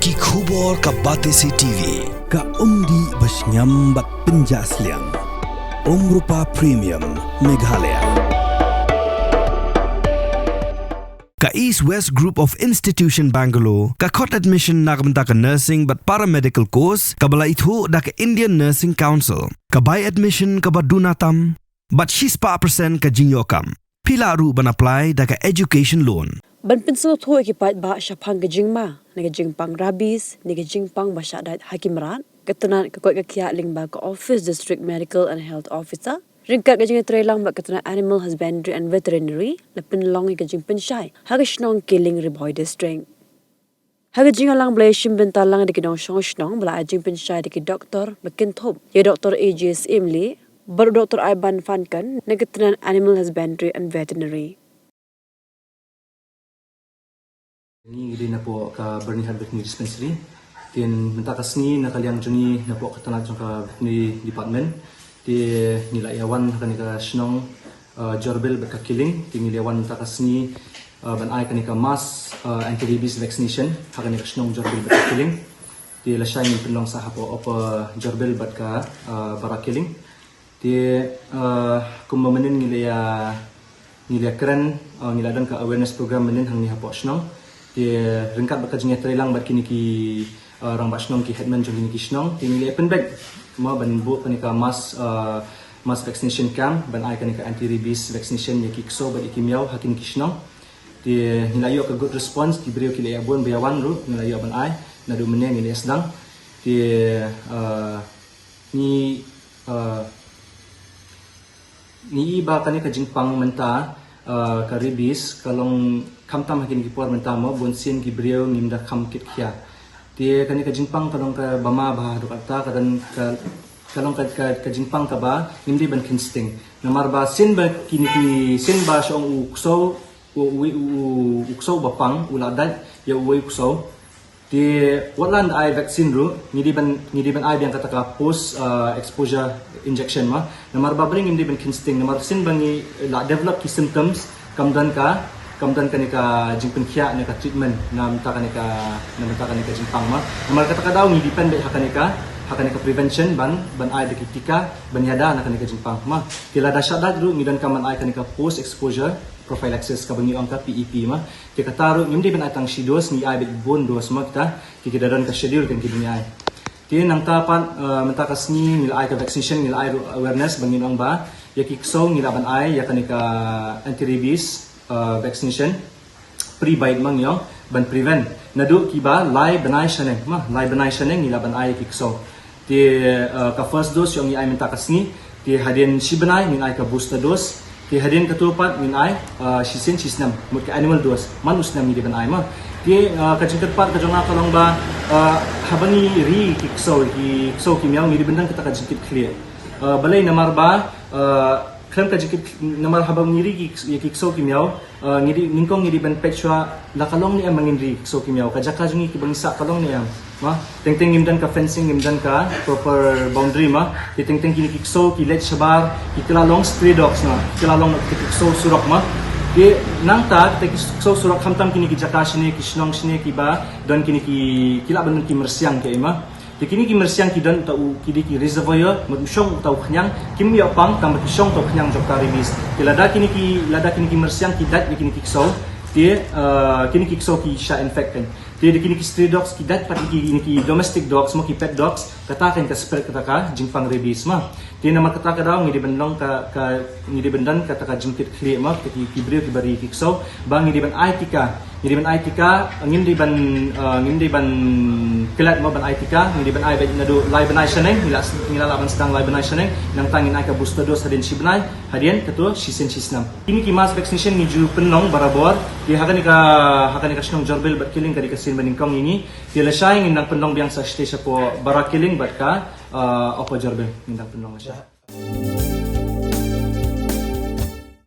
Ki khubor ka Batesi TV. Ka umdi basnyambat penjaslian. Rupa Premium Meghalaya. Ka East West Group of Institution Bangalore, ka khot admission nagbenta ka nursing but paramedical course, ka bala ithu da ka Indian Nursing Council, ka buy admission ka badunatam, but 6% ka jinyokam. Pila ru ban apply da ka education loan. Ban pinso tho ekipat ba siya pang gajingma, nagajing pang rabis, nagajing pang masyadat hakimrat, katunan kakot kakya ling ba ka Office District Medical and Health Officer, ringkat gajing trailang ba katunan Animal Husbandry and Veterinary, na pinlong gajing pensyay, hagashnong Kiling Riboy District. Hagajing alang blay shimbentalang di kidong shnong bala ajing pensyay di ki Dr. Makinthob, ya Dr. A.J.S. Imli, baru Dr. Iban Fankan, nagatunan Animal Husbandry and Veterinary. Ni gidi na po ka Bernihan Veterinary Dispensary. Tin mentakas ni nakaliang juni na po katanat sa ka veterinary department. Ti nilayawan kanika shnong jorbel bat ka Kiling. Ti nilayawan mentakas ni banay kanika mass anti-rabies vaccination kanika shnong jorbel bat ka Kiling. Ti lasay ni pinlong sa hapo op jorbel bat ka bara Kiling. Ti kumamanin nilaya keren niladan ka awareness program manin hang ni hapo shnong. Di ringkat bakal jengat terlang bat kini ki orang basnong ki headman jong kini ki snong ti nilai pen bag ma ban bu kanika mass vaccination camp ban ai kanika anti rabies vaccination ya ki kso bat ikimiau hakin ki snong ti nilayo ka good response ki brio ki le abon bayawan ru nilayo ban ai nadu meneng ni sedang ti ni iba kanika jingpang menta ka rabies kalong kamtam hakin ki por mentamo bonsin ki brio ngimda kam kit khia ti kani ka jingpang kalong ka bama bah do kata kadan ka kalong ka jingpang ka ba ngimdi ban kinsting namar ba sin ba kini ki sin ba shong ukso bapang uladat ya ukso ti watland ai vaccine ru ngidi ban ai yang kata ka post exposure injection ma namar ba bring ngimdi ban kinsting namar sin bangi la develop ki symptoms kamdan kanika jingpen khia nika treatment namta kanika jingpang ma namar kata daw ni depend hakanika prevention ban ai dekitika ban yada kanika jingpang ma tila dasyadat ru ngidan kaman ai kanika post exposure prophylaxis ka bangi angka PEP ma ti kataru ngimdi ban atang shidos ni ai bit bon dos ma kita kikidadan ka schedule kan kiduni ai ti nang tapan mentakas ni nila ai ka vaccination nila ai awareness bangin ang ba yakikso nila ban ai yakanika anti rabies vaccination pre-bite mang yong ban prevent nadu kiba lai banai shaneng nila ban ai kikso ti ka first dose yung ai mentakas ni ti hadin si banai min ai ka booster dose ti hadin katupat min ai shisin shisnam mut ka animal dose manus nam ni ban ai ma ti ka jingkat ka jonga kalong ba habani ri kikso kimyaw ni bendang kita ka jingkit clear balay namar ba klam ka jikit namar habang ngiri ki kikso kimyaw ngiri ningkong ngiri ban pechwa la kalong ni amang ngiri kikso kimyaw ka jaka jungi ki bangsa kalong ni am ma tengteng ngimdan ka fencing ngimdan ka proper boundary ma ki tengteng kini kikso ki let shabar ki kilalong stray dogs na kilalong kikso surok ma ki nang ta kikso surok hamtam kini ki jaka shine ki shnong shine ki ba don kini ki kila ban ki mersiang ke ma kini ki mersiang ki dan tau ki di reservoir musyong tau khnyang kim ya pang tam ki syong tau khnyang jok taribis lada kini ki mersiang ki dat kini ki kso ti kini ki kso ki sha infected ti kini ki stray dogs ki dat pat ki domestic dogs mo ki pet dogs kata ka spread kata ka jingpang rabies ma ti nama kata ka daw ngidi bandong ka ngidi bandan kata ka jingkit clear ma ki brio ki bari ki kso bang ngidi ban aitika ngimdi ban kelat mo ban aitika ngidi ban ai nadu lai banai shaneng nila laban sedang lai banai shaneng nang tangin ai ka booster dose hadin sibnai hadian ketua sisen sisnam ini ki mass vaccination ni ju penong barabor di hakanika shnong jorbel bat Kiling ka dikasin baningkong ini di lasay ngindang penong biang sa stage po bara Kiling bat ka opo jorbel ngindang penong siya